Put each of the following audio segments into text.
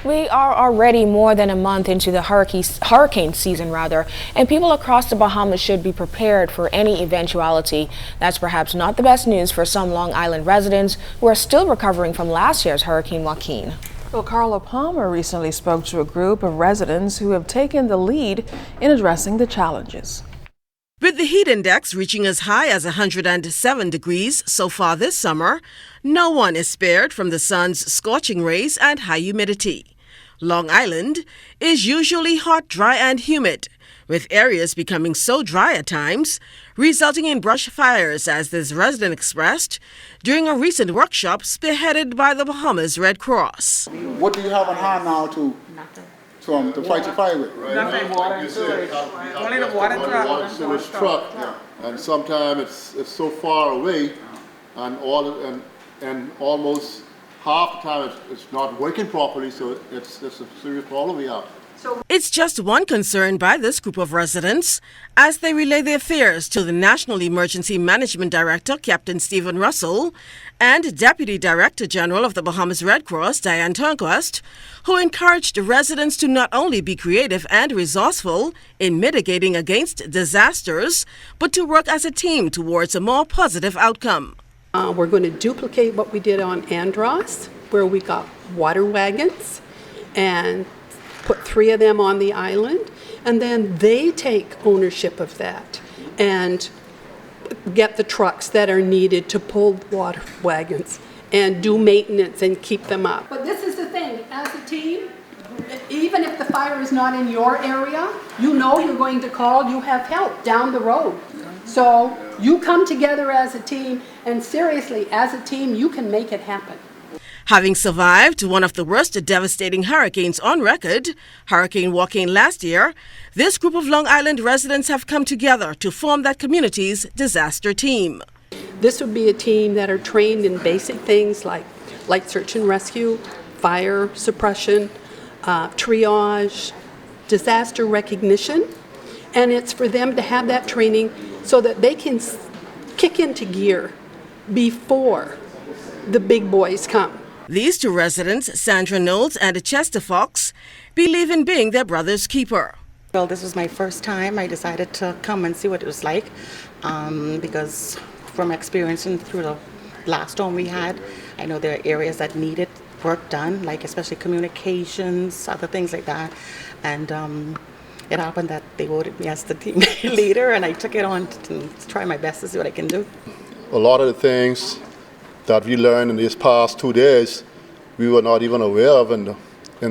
We are already more than a month into the hurricane season, and people across the Bahamas should be prepared for any eventuality. That's perhaps not the best news for some Long Island residents who are still recovering from last year's Hurricane Joaquin. Well, Carla Palmer recently spoke to a group of residents who have taken the lead in addressing the challenges. With the heat index reaching as high as 107 degrees so far this summer, no one is spared from the sun's scorching rays and high humidity. Long Island is usually hot, dry, and humid, with areas becoming so dry at times, resulting in brush fires, as this resident expressed during a recent workshop spearheaded by the Bahamas Red Cross. What do you have on hand now to fight the fire with? Right. Nothing, water and sewage. Only the water truck. And sometimes it's so far away, and almost half the time it's not working properly, so it's a serious problem we have. It's just one concern by this group of residents as they relay their fears to the National Emergency Management Director, Captain Stephen Russell, and Deputy Director General of the Bahamas Red Cross, Diane Turnquist, who encouraged residents to not only be creative and resourceful in mitigating against disasters, but to work as a team towards a more positive outcome. We're going to duplicate what we did on Andros, where we got water wagons and put 3 of them on the island, and then they take ownership of that and get the trucks that are needed to pull water wagons and do maintenance and keep them up. But this is the thing, as a team, even if the fire is not in your area, you know you're going to call, you have help down the road. So you come together as a team, and seriously, as a team, you can make it happen. Having survived one of the worst devastating hurricanes on record, Hurricane Joaquin last year, this group of Long Island residents have come together to form that community's disaster team. This would be a team that are trained in basic things like light search and rescue, fire suppression, triage, disaster recognition, and it's for them to have that training so that they can kick into gear before the big boys come. These 2 residents, Sandra Knowles and Chester Fox, believe in being their brother's keeper. Well, this was my first time. I decided to come and see what it was like because from experiencing through the last storm we had, I know there are areas that needed work done, like especially communications, other things like that. And it happened that they voted me as the team leader, and I took it on to try my best to see what I can do. A lot of the things that we learned in these past 2 days, we were not even aware of in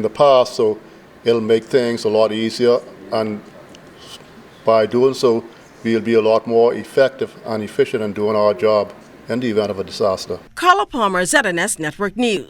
the past, so it'll make things a lot easier, and by doing so, we'll be a lot more effective and efficient in doing our job in the event of a disaster. Carla Palmer, ZNS Network News.